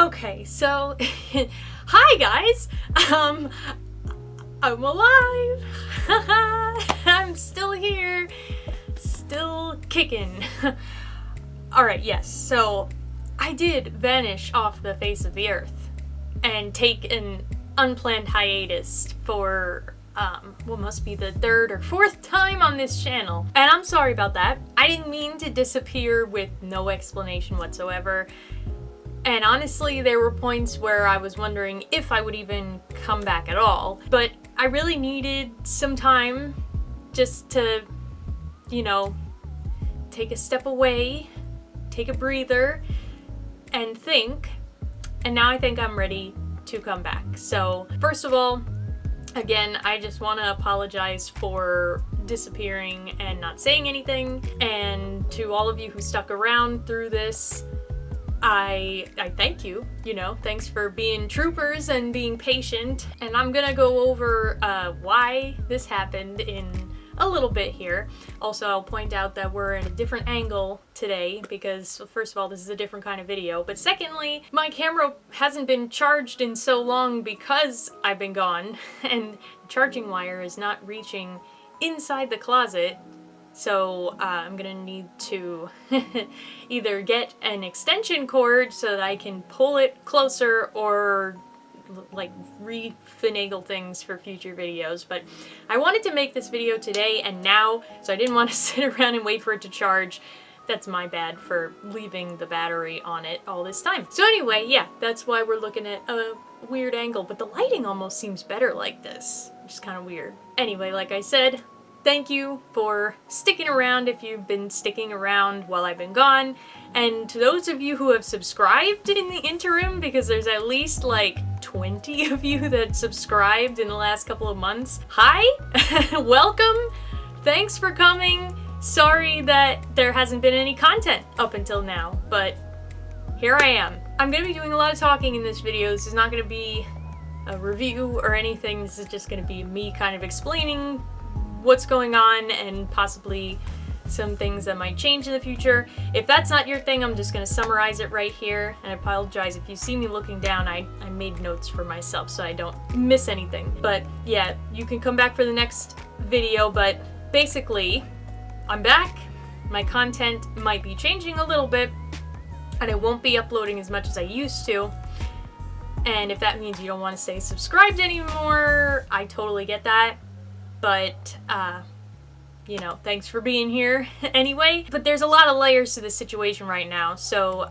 Okay, so hi guys. I'm alive. I'm still here, still kicking. All right, yes. So I did vanish off the face of the earth and take an unplanned hiatus for what must be the third or fourth time on this channel. And I'm sorry about that. I didn't mean to disappear with no explanation whatsoever. And honestly, there were points where I was wondering if I would even come back at all. But I really needed some time just to, take a step away, take a breather, and think. And now I think I'm ready to come back. So first of all, again, I just want to apologize for disappearing and not saying anything. And to all of you who stuck around through this, I thank you, thanks for being troopers and being patient. And I'm gonna go over why this happened in a little bit here. Also, I'll point out that we're in a different angle today because, first of all, this is a different kind of video. But secondly, my camera hasn't been charged in so long because I've been gone, and the charging wire is not reaching inside the closet. So I'm gonna need to either get an extension cord so that I can pull it closer, or like refinagle things for future videos. But I wanted to make this video today and now, so I didn't want to sit around and wait for it to charge. That's my bad for leaving the battery on it all this time. So anyway, yeah, that's why we're looking at a weird angle, but the lighting almost seems better like this, which is kind of weird. Anyway, like I said, thank you for sticking around if you've been sticking around while I've been gone. And to those of you who have subscribed in the interim, because there's at least like 20 of you that subscribed in the last couple of months. Hi, welcome, thanks for coming. Sorry that there hasn't been any content up until now, but here I am. I'm gonna be doing a lot of talking in this video. This is not gonna be a review or anything. This is just gonna be me kind of explaining what's going on and possibly some things that might change in the future. If that's not your thing, I'm just going to summarize it right here. And I apologize if you see me looking down. I made notes for myself so I don't miss anything. But yeah, you can come back for the next video. But basically, I'm back. My content might be changing a little bit, and I won't be uploading as much as I used to. And if that means you don't want to stay subscribed anymore, I totally get that. But, thanks for being here anyway. But there's a lot of layers to this situation right now. So,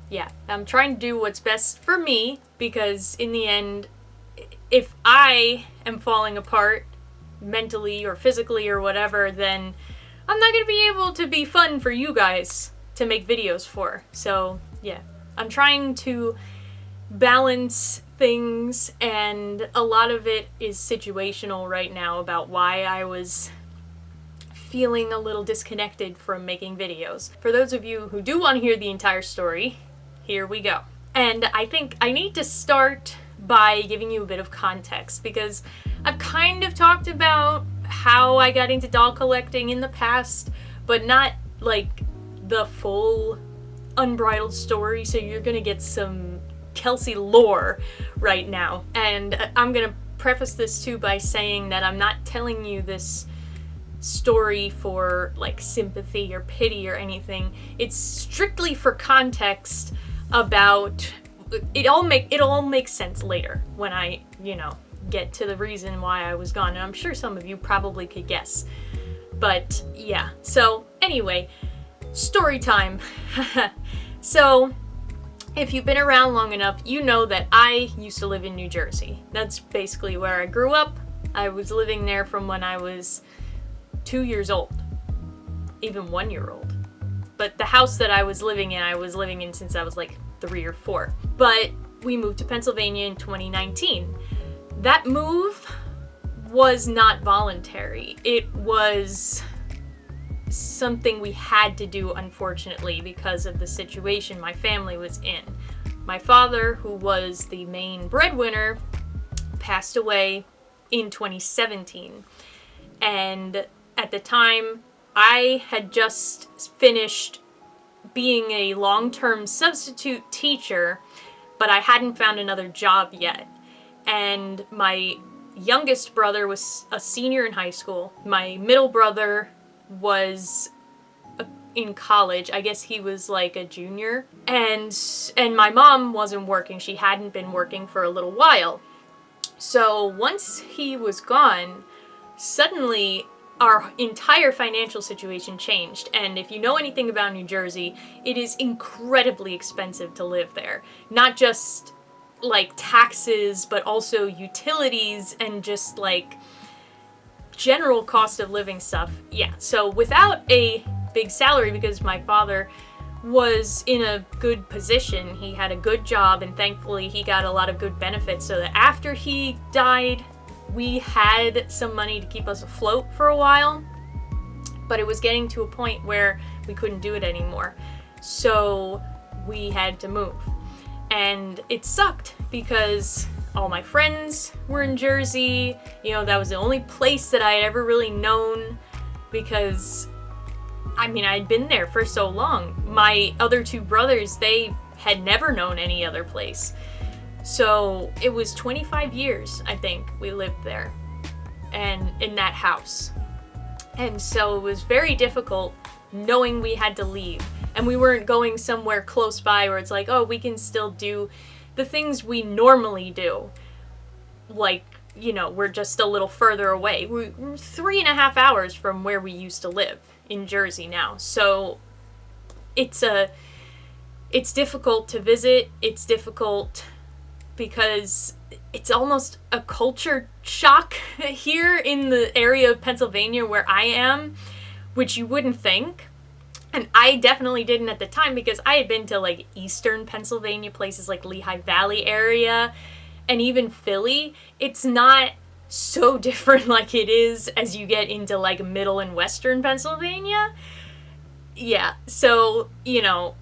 yeah, I'm trying to do what's best for me, because in the end, if I am falling apart mentally or physically or whatever, then I'm not going to be able to be fun for you guys to make videos for. So, yeah, I'm trying to balance things, and a lot of it is situational right now about why I was feeling a little disconnected from making videos. For those of you who do want to hear the entire story, here we go. And I think I need to start by giving you a bit of context, because I've kind of talked about how I got into doll collecting in the past, but not like the full unbridled story, so you're gonna get some Kelsey lore right now. And I'm gonna preface this too by saying that I'm not telling you this story for like sympathy or pity or anything. It's strictly for context about it all makes sense later when I, get to the reason why I was gone. And I'm sure some of you probably could guess. But yeah, so anyway, story time. So if you've been around long enough, you know that I used to live in New Jersey. That's basically where I grew up. I was living there from when I was 2 years old, even 1 year old. But the house that I was living in since I was like 3 or 4. But we moved to Pennsylvania in 2019. That move was not voluntary. It was something we had to do, unfortunately, because of the situation my family was in. My father, who was the main breadwinner, passed away in 2017. And at the time, I had just finished being a long-term substitute teacher but I hadn't found another job yet. And my youngest brother was a senior in high school. My middle brother was in college. I guess he was like a junior. And my mom wasn't working. She hadn't been working for a little while. So once he was gone, suddenly our entire financial situation changed. And if you know anything about New Jersey, it is incredibly expensive to live there. Not just like taxes, but also utilities and just like general cost of living stuff. Yeah, so without a big salary, because my father was in a good position, he had a good job, and thankfully he got a lot of good benefits, so that after he died, we had some money to keep us afloat for a while. But it was getting to a point where we couldn't do it anymore, so we had to move. And it sucked because all my friends were in Jersey. You know, that was the only place that I had ever really known, because I mean, I'd been there for so long. My other two brothers, they had never known any other place. So it was 25 years, I think, we lived there and in that house. And so it was very difficult knowing we had to leave. And we weren't going somewhere close by where it's like, oh, we can still do the things we normally do. Like, you know, we're just a little further away. We're 3.5 hours from where we used to live in Jersey now. So it's difficult to visit. It's difficult because it's almost a culture shock here in the area of Pennsylvania where I am, which you wouldn't think. And I definitely didn't at the time, because I had been to like eastern Pennsylvania, places like Lehigh Valley area, and even Philly. It's not so different like it is as you get into like middle and western Pennsylvania. Yeah, so, you know,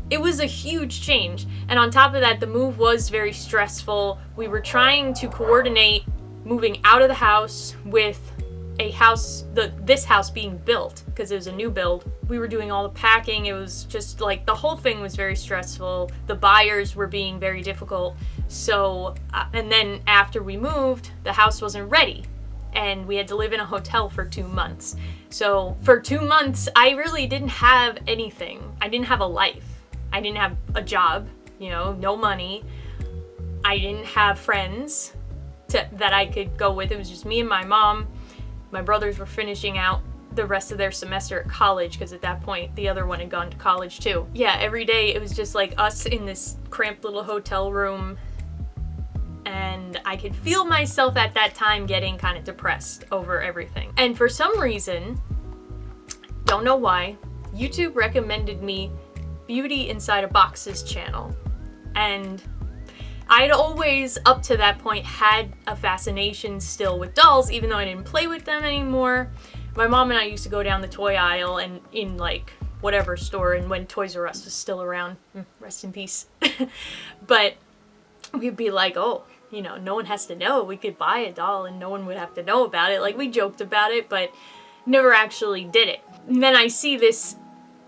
it was a huge change. And on top of that, the move was very stressful. We were trying to coordinate moving out of the house with a house, this house being built, because it was a new build. We were doing all the packing. It was just like, the whole thing was very stressful. The buyers were being very difficult. So, and then after we moved, the house wasn't ready, and we had to live in a hotel for 2 months. So for 2 months, I really didn't have anything. I didn't have a life. I didn't have a job, you know, no money. I didn't have friends that I could go with. It was just me and my mom. My brothers were finishing out the rest of their semester at college, because at that point the other one had gone to college too. Yeah, every day it was just like us in this cramped little hotel room, and I could feel myself at that time getting kind of depressed over everything. And for some reason, don't know why, YouTube recommended me Beauty Inside a Box's channel. And I'd always, up to that point, had a fascination still with dolls, even though I didn't play with them anymore. My mom and I used to go down the toy aisle and in like whatever store, and when Toys R Us was still around, rest in peace. But we'd be like, oh, you know, no one has to know. We could buy a doll and no one would have to know about it. Like, we joked about it, but never actually did it. And then I see this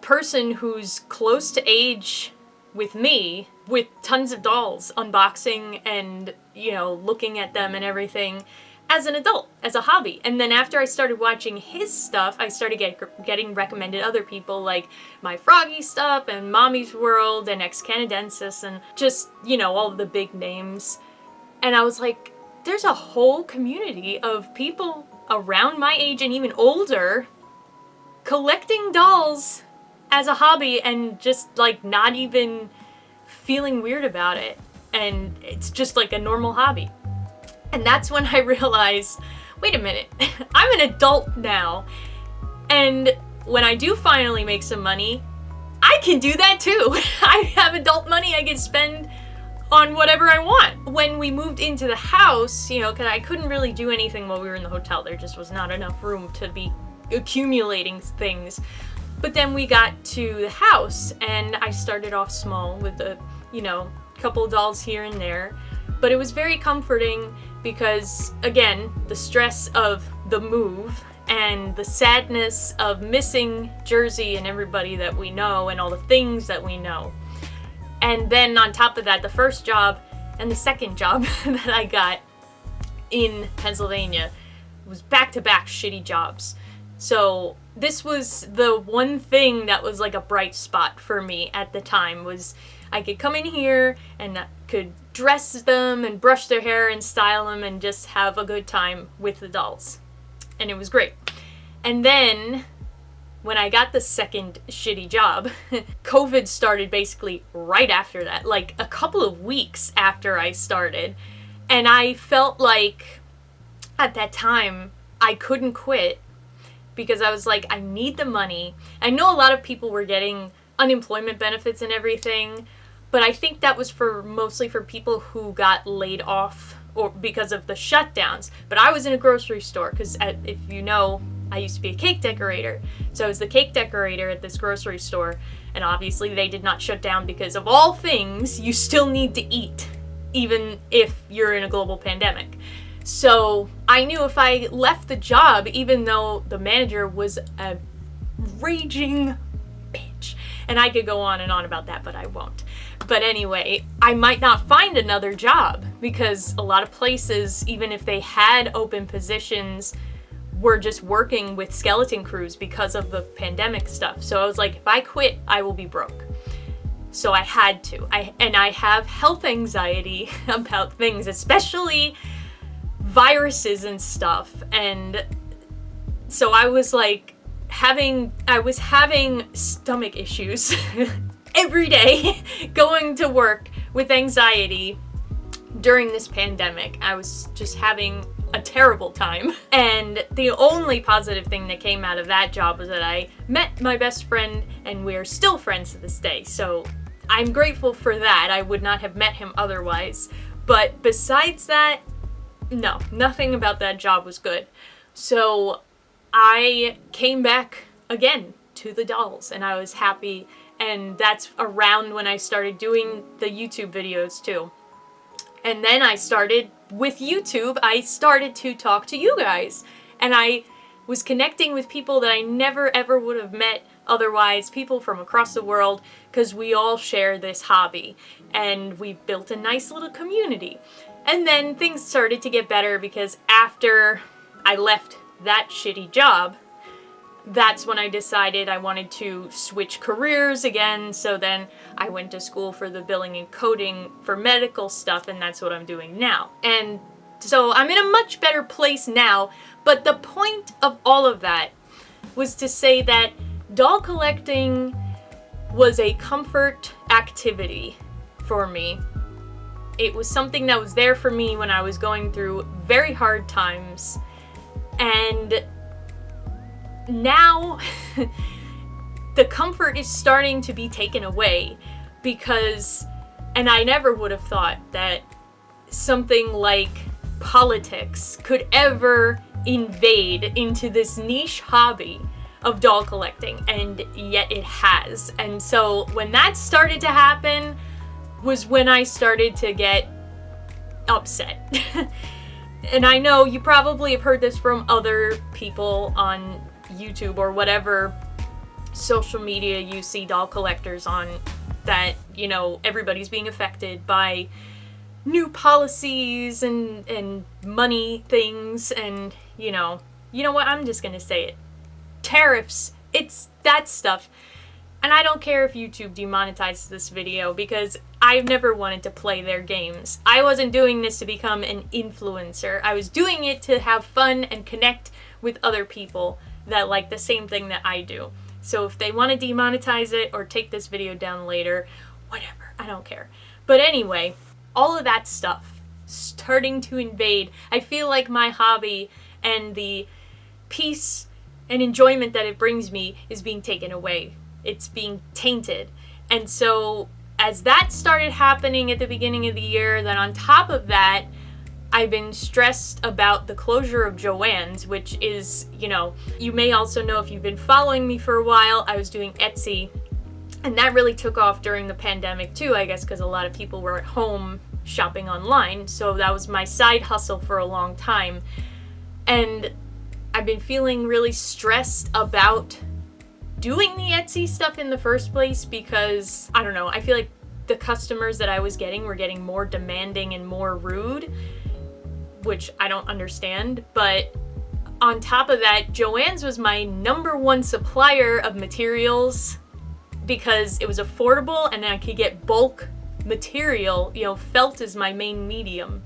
person who's close to age with me, with tons of dolls, unboxing and, you know, looking at them and everything as an adult, as a hobby. And then after I started watching his stuff, I started getting recommended other people, like My Froggy stuff and Mommy's World and Ex Canadensis and just, you know, all of the big names. And I was like, there's a whole community of people around my age and even older collecting dolls as a hobby and just like not even feeling weird about it. And it's just like a normal hobby. And that's when I realized, wait a minute, I'm an adult now. And when I do finally make some money, I can do that too. I have adult money I can spend on whatever I want. When we moved into the house, you know, because I couldn't really do anything while we were in the hotel. There just was not enough room to be accumulating things. But then we got to the house and I started off small with a, you know, couple dolls here and there. But it was very comforting because, again, the stress of the move and the sadness of missing Jersey and everybody that we know and all the things that we know. And then on top of that, the first job and the second job that I got in Pennsylvania was back-to-back shitty jobs. So this was the one thing that was like a bright spot for me at the time, was I could come in here and could dress them and brush their hair and style them and just have a good time with the dolls. And it was great. And then when I got the second shitty job, COVID started basically right after that, like a couple of weeks after I started. And I felt like at that time I couldn't quit because I was like, I need the money. I know a lot of people were getting unemployment benefits and everything, but I think that was mostly for people who got laid off or because of the shutdowns. But I was in a grocery store because, if you know, I used to be a cake decorator. So I was the cake decorator at this grocery store, and obviously they did not shut down because, of all things, you still need to eat, even if you're in a global pandemic. So I knew if I left the job, even though the manager was a raging bitch, and I could go on and on about that, but I won't. But anyway, I might not find another job because a lot of places, even if they had open positions, were just working with skeleton crews because of the pandemic stuff. So I was like, if I quit, I will be broke. So I had to. I have health anxiety about things, especially viruses and stuff. And so I was like I was having stomach issues every day going to work with anxiety during this pandemic. I was just having a terrible time. And the only positive thing that came out of that job was that I met my best friend, and we are still friends to this day. So I'm grateful for that. I would not have met him otherwise. But besides that, no, nothing about that job was good. So I came back again to the dolls, and I was happy. And that's around when I started doing the YouTube videos too. And then with YouTube, I started to talk to you guys. And I was connecting with people that I never ever would have met otherwise, people from across the world, because we all share this hobby. And we built a nice little community. And then things started to get better because after I left that shitty job, that's when I decided I wanted to switch careers again. So then I went to school for the billing and coding for medical stuff, and that's what I'm doing now. And so I'm in a much better place now. But the point of all of that was to say that doll collecting was a comfort activity for me. It was something that was there for me when I was going through very hard times. And now the comfort is starting to be taken away and I never would have thought that something like politics could ever invade into this niche hobby of doll collecting, and yet it has. And so when that started to happen was when I started to get upset. And I know you probably have heard this from other people on YouTube or whatever social media you see doll collectors on, that, you know, everybody's being affected by new policies and money things, and you know what, I'm just gonna say it. Tariffs, it's that stuff. And I don't care if YouTube demonetizes this video because I've never wanted to play their games. I wasn't doing this to become an influencer. I was doing it to have fun and connect with other people that like the same thing that I do. So if they want to demonetize it or take this video down later, whatever, I don't care. But anyway, all of that stuff starting to invade. I feel like my hobby and the peace and enjoyment that it brings me is being taken away. It's being tainted. And so as that started happening at the beginning of the year, then on top of that, I've been stressed about the closure of Joann's, which is, you may also know if you've been following me for a while, I was doing Etsy, and that really took off during the pandemic too, I guess, because a lot of people were at home shopping online. So that was my side hustle for a long time. And I've been feeling really stressed about doing the Etsy stuff in the first place because, I don't know, I feel like the customers that I was getting were getting more demanding and more rude, which I don't understand. But on top of that, Joann's was my #1 supplier of materials because it was affordable and I could get bulk material. You know, felt is my main medium.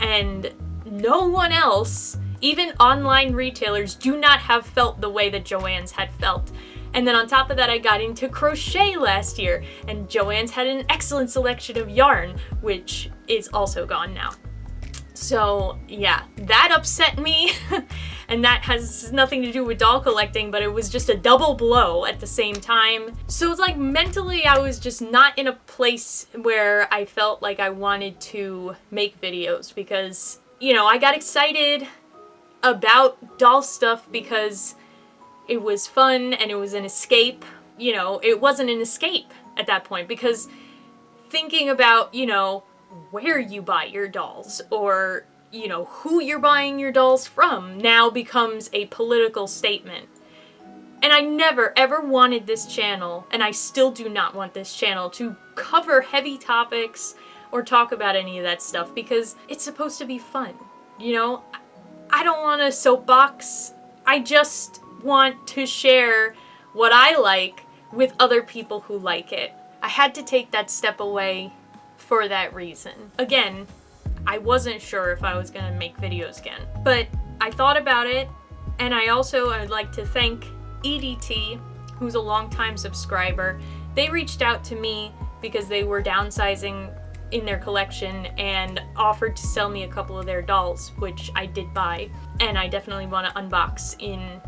And no one else, even online retailers, do not have felt the way that Joann's had felt. And then on top of that, I got into crochet last year, and Joann's had an excellent selection of yarn, which is also gone now. So yeah, that upset me, and that has nothing to do with doll collecting, but it was just a double blow at the same time. So it's like mentally I was just not in a place where I felt like I wanted to make videos because, you know, I got excited about doll stuff because it was fun and it was an escape. You know, it wasn't an escape at that point because thinking about, you know, where you buy your dolls or, you know, who you're buying your dolls from now becomes a political statement. And I never ever wanted this channel, and I still do not want this channel to cover heavy topics or talk about any of that stuff because it's supposed to be fun. You know, I don't want a soapbox. I just want to share what I like with other people who like it. I had to take that step away for that reason. Again, I wasn't sure if I was gonna make videos again, but I thought about it, and I would like to thank EDT, who's a longtime subscriber. They reached out to me because they were downsizing in their collection and offered to sell me a couple of their dolls, which I did buy, and I definitely want to unbox in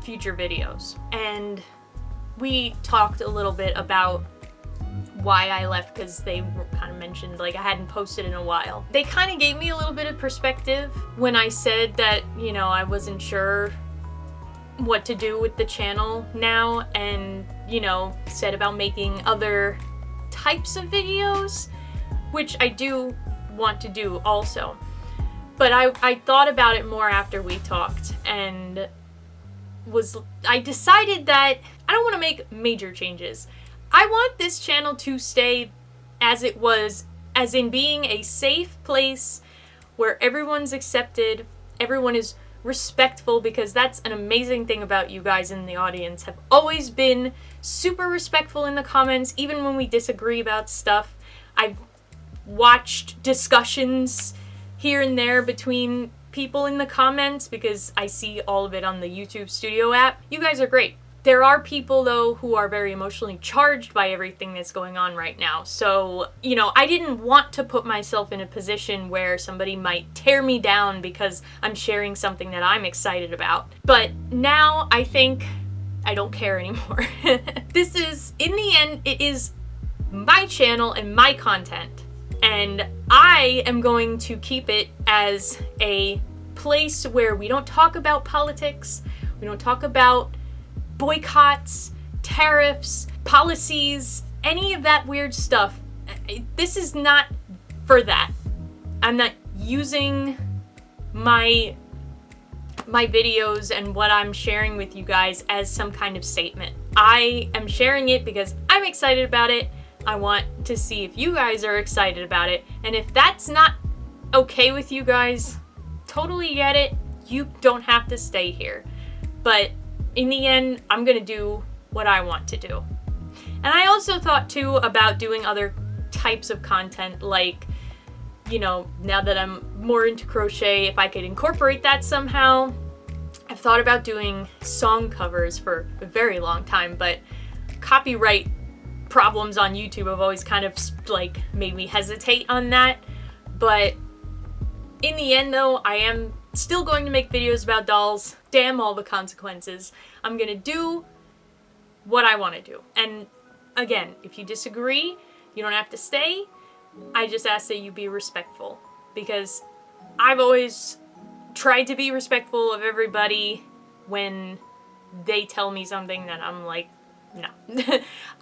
future videos. And we talked a little bit about why I left because they kind of mentioned like I hadn't posted in a while. They kind of gave me a little bit of perspective when I said that, you know, I wasn't sure what to do with the channel now, and, you know, said about making other types of videos, which I do want to do also. But I thought about it more after we talked, and I decided that I don't want to make major changes. I want this channel to stay as it was, as in being a safe place where everyone's accepted, everyone is respectful, because that's an amazing thing about you guys in the audience. Have always been super respectful in the comments, even when we disagree about stuff. I've watched discussions here and there between people in the comments because I see all of it on the YouTube Studio app. You guys are great. There are people, though, who are very emotionally charged by everything that's going on right now. So, you know, I didn't want to put myself in a position where somebody might tear me down because I'm sharing something that I'm excited about. But now I think I don't care anymore. This is, in the end, it is my channel and my content. And I am going to keep it as a place where we don't talk about politics, we don't talk about boycotts, tariffs, policies, any of that weird stuff. This is not for that. I'm not using my videos and what I'm sharing with you guys as some kind of statement. I am sharing it because I'm excited about it. I want to see if you guys are excited about it. And if that's not okay with you guys, totally get it. You don't have to stay here. But in the end, I'm gonna do what I want to do. And I also thought too about doing other types of content, like, you know, now that I'm more into crochet, if I could incorporate that somehow. I've thought about doing song covers for a very long time, but copyright problems on YouTube have always kind of like made me hesitate on that. But in the end, though, I am still going to make videos about dolls. Damn all the consequences. I'm gonna do what I want to do. And again, if you disagree, you don't have to stay. I just ask that you be respectful, because I've always tried to be respectful of everybody when they tell me something that I'm like, no,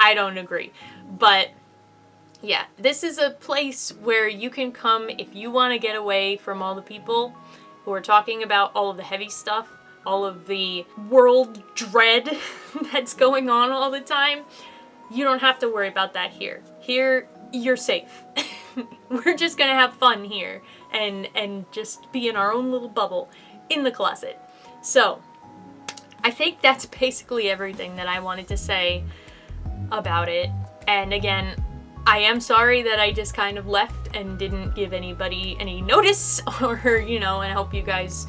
I don't agree. But yeah, this is a place where you can come if you want to get away from all the people who are talking about all of the heavy stuff, all of the world dread that's going on all the time. You don't have to worry about that here. here you're safe. We're just gonna have fun here and just be in our own little bubble in the closet. So I think that's basically everything that I wanted to say about it. And again, I am sorry that I just kind of left and didn't give anybody any notice, or, and I hope you guys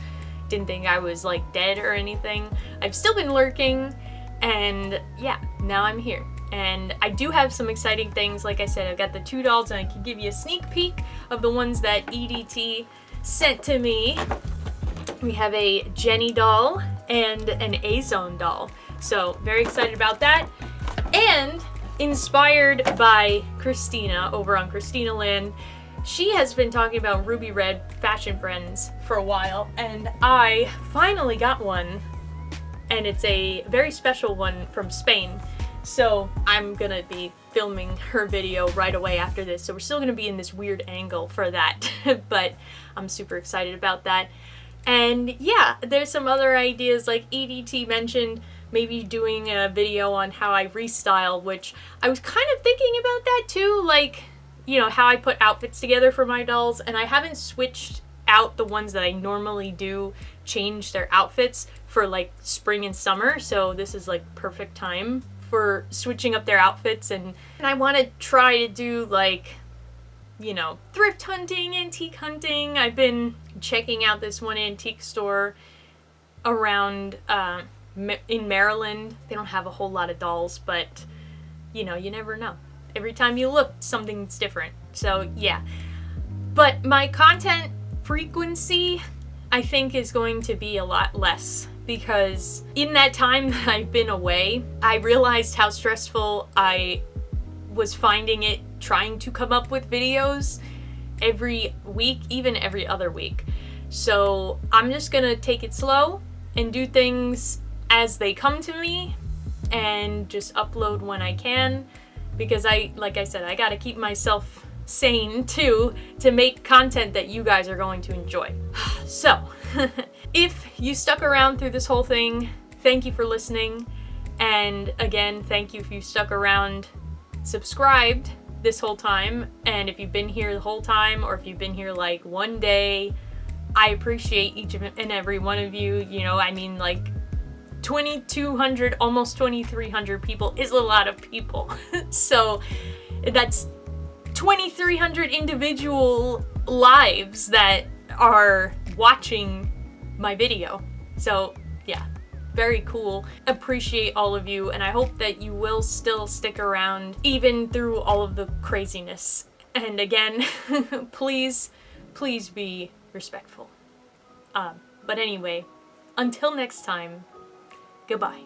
didn't think I was like dead or anything. I've still been lurking, and yeah, now I'm here. And I do have some exciting things. Like I said, I've got the 2 dolls, and I can give you a sneak peek of the ones that EDT sent to me. We have a Jenny doll and an A-Zone doll. So very excited about that. And inspired by Christina over on Christina Land, she has been talking about ruby red fashion friends for a while, and I finally got one, and it's a very special one from Spain. So I'm gonna be filming her video right away after this, so we're still gonna be in this weird angle for that, but I'm super excited about that. And yeah, there's some other ideas, like EDT mentioned maybe doing a video on how I restyle, which I was kind of thinking about that too, like, how I put outfits together for my dolls, and I haven't switched out the ones that I normally do change their outfits for like spring and summer, so this is like perfect time for switching up their outfits. And I want to try to do like, thrift hunting, antique hunting. I've been checking out this one antique store around in Maryland. They don't have a whole lot of dolls, but you never know. Every time you look, something's different. So yeah. But my content frequency, I think, is going to be a lot less, because in that time that I've been away, I realized how stressful I was finding it trying to come up with videos every week, even every other week. So I'm just gonna take it slow and do things as they come to me and just upload when I can, because like I said, I gotta keep myself sane too to make content that you guys are going to enjoy. So if you stuck around through this whole thing, thank you for listening. And again, thank you if you stuck around, subscribed this whole time, and if you've been here the whole time, or if you've been here like one day, I appreciate each and every one of you. Like 2,200, almost 2,300 people is a lot of people. So that's 2,300 individual lives that are watching my video. So yeah, very cool. Appreciate all of you, and I hope that you will still stick around even through all of the craziness. And again, please be respectful. But anyway, until next time, goodbye.